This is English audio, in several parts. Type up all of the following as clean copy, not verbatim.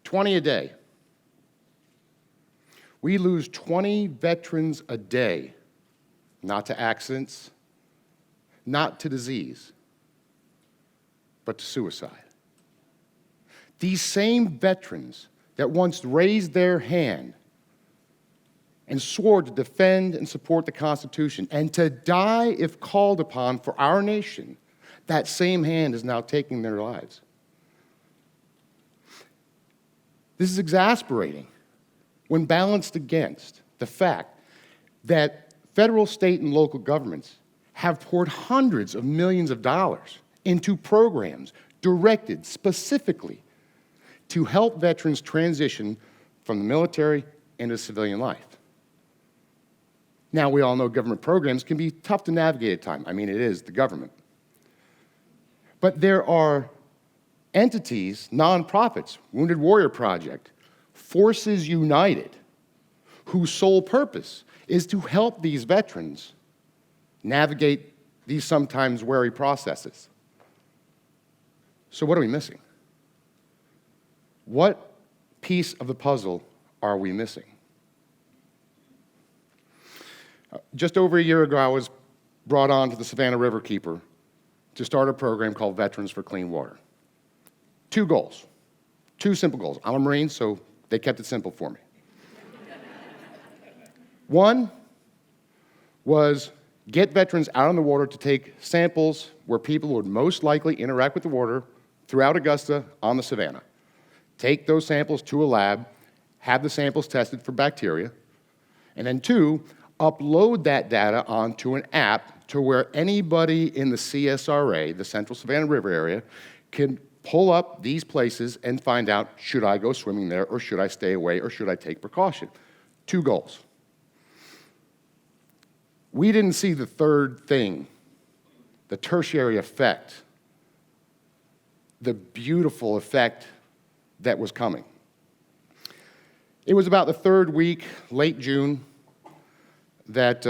20 a day. We lose 20 veterans a day, not to accidents, not to disease, but to suicide. These same veterans that once raised their hand and swore to defend and support the Constitution and to die if called upon for our nation, that same hand is now taking their lives. This is exasperating when balanced against the fact that federal, state, and local governments have poured hundreds of millions of dollars into programs directed specifically to help veterans transition from the military into civilian life. Now, we all know government programs can be tough to navigate at times. I mean, it is the government. But there are entities, nonprofits, Wounded Warrior Project, Forces United, whose sole purpose is to help these veterans navigate these sometimes wary processes. So what are we missing? What piece of the puzzle are we missing? Just over a year ago, I was brought on to the Savannah Riverkeeper to start a program called Veterans for Clean Water. Two goals, two simple goals. I'm a Marine, so they kept it simple for me. One was get veterans out on the water to take samples where people would most likely interact with the water throughout Augusta on the Savannah. Take those samples to a lab, have the samples tested for bacteria, and then two, upload that data onto an app to where anybody in the CSRA, the Central Savannah River area, can pull up these places and find out, should I go swimming there, or should I stay away, or should I take precaution? Two goals. We didn't see the third thing, the tertiary effect, the beautiful effect that was coming. It was about the third week, late June, that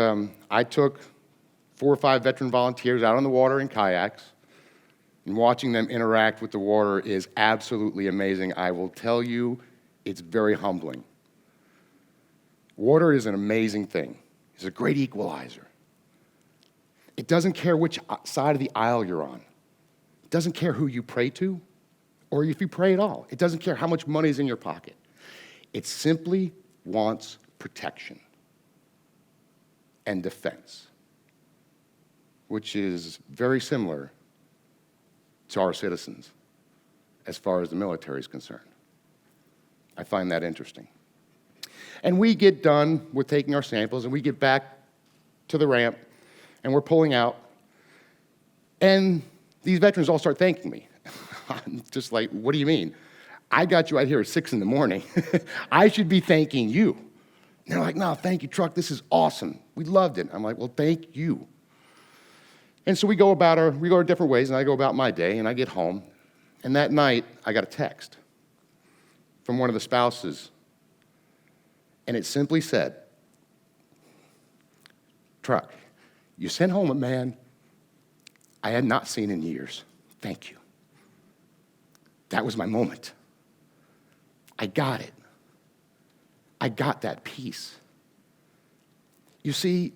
I took 4 or 5 veteran volunteers out on the water in kayaks, and watching them interact with the water is absolutely amazing. I will tell you, it's very humbling. Water is an amazing thing. It's a great equalizer. It doesn't care which side of the aisle you're on. It doesn't care who you pray to, or if you pray at all. It doesn't care how much money is in your pocket. It simply wants protection and defense, which is very similar to our citizens as far as the military is concerned. I find that interesting. And we get done with taking our samples, and we get back to the ramp, and we're pulling out, and these veterans all start thanking me. I'm just like, what do you mean? I got you out here at 6 in the morning. I should be thanking you. And they're like, no, thank you, Truck. This is awesome. We loved it. I'm like, well, thank you. And so we go our different ways, and I go about my day, and I get home. And that night, I got a text from one of the spouses, and it simply said, Truck, you sent home a man I had not seen in years. Thank you. That was my moment. I got it. I got that peace. You see,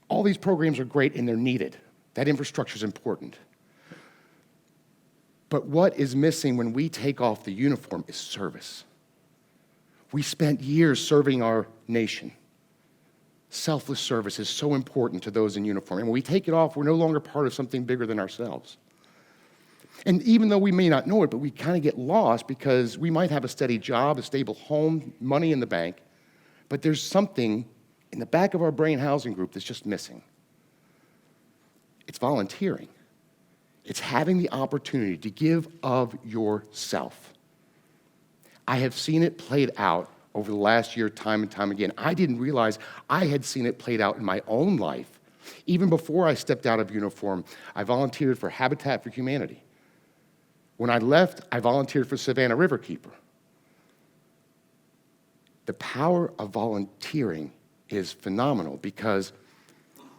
all these programs are great and they're needed. That infrastructure is important. But what is missing when we take off the uniform is service. We spent years serving our nation. Selfless service is so important to those in uniform. And when we take it off, we're no longer part of something bigger than ourselves. And even though we may not know it, but we kind of get lost because we might have a steady job, a stable home, money in the bank, but there's something in the back of our brain housing group that's just missing. It's volunteering. It's having the opportunity to give of yourself. I have seen it played out over the last year time and time again. I didn't realize I had seen it played out in my own life. Even before I stepped out of uniform, I volunteered for Habitat for Humanity. When I left, I volunteered for Savannah Riverkeeper. The power of volunteering is phenomenal because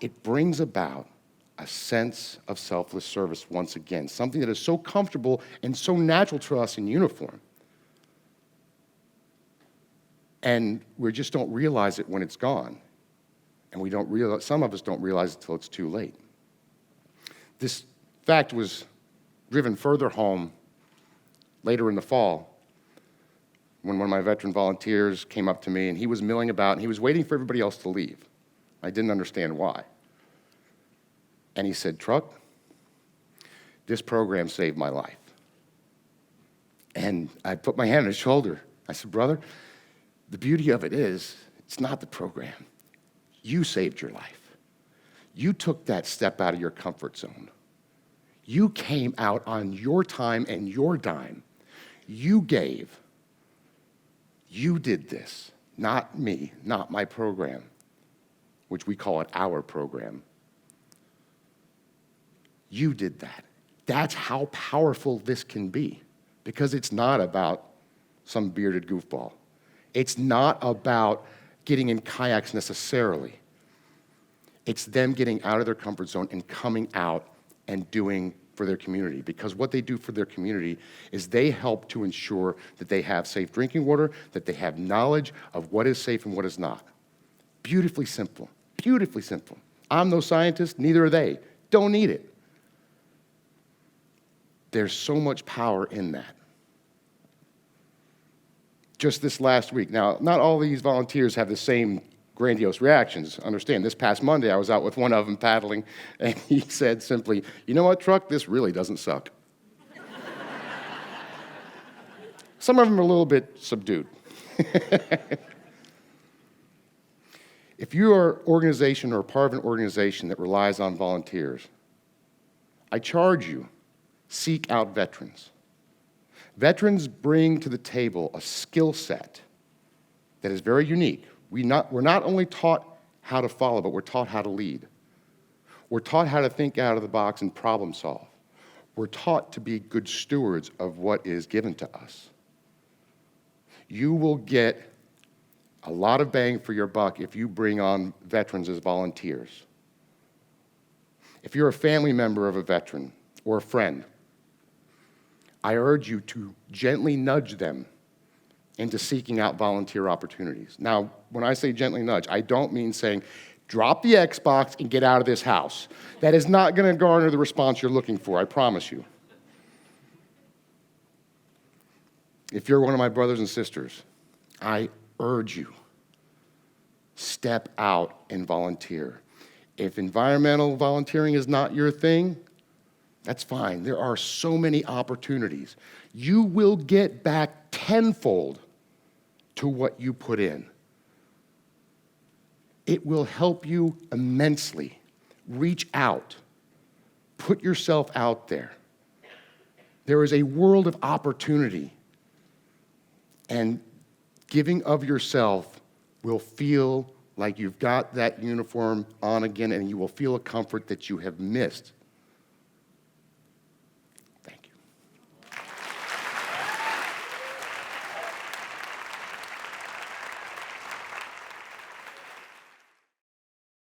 it brings about a sense of selfless service once again, something that is so comfortable and so natural to us in uniform. And we just don't realize it when it's gone. And we don't realize, some of us don't realize it until it's too late. This fact was driven further home later in the fall when one of my veteran volunteers came up to me, and he was milling about, and he was waiting for everybody else to leave. I didn't understand why. And he said, "Truck, this program saved my life." And I put my hand on his shoulder. I said, "Brother, the beauty of it is, it's not the program. You saved your life. You took that step out of your comfort zone. You came out on your time and your dime. You gave. You did this, not me, not my program," which we call it our program. You did that. That's how powerful this can be, because it's not about some bearded goofball. It's not about getting in kayaks necessarily. It's them getting out of their comfort zone and coming out and doing for their community, because what they do for their community is they help to ensure that they have safe drinking water, that they have knowledge of what is safe and what is not. Beautifully simple, beautifully simple. I'm no scientist, neither are they. Don't need it. There's so much power in that. Just this last week, now, not all these volunteers have the same grandiose reactions. Understand, this past Monday, I was out with one of them paddling, and he said simply, "You know what, Truck, this really doesn't suck." Some of them are a little bit subdued. If you are an organization or a part of an organization that relies on volunteers, I charge you, seek out veterans. Veterans bring to the table a skill set that is very unique. We're not only taught how to follow, but we're taught how to lead. We're taught how to think out of the box and problem solve. We're taught to be good stewards of what is given to us. You will get a lot of bang for your buck if you bring on veterans as volunteers. If you're a family member of a veteran or a friend, I urge you to gently nudge them into seeking out volunteer opportunities. Now, when I say gently nudge, I don't mean saying, "Drop the Xbox and get out of this house." That is not going to garner the response you're looking for, I promise you. If you're one of my brothers and sisters, I urge you, step out and volunteer. If environmental volunteering is not your thing, that's fine. There are so many opportunities. You will get back tenfold to what you put in. It will help you immensely. Reach out. Put yourself out there. There is a world of opportunity. And giving of yourself will feel like you've got that uniform on again, and you will feel a comfort that you have missed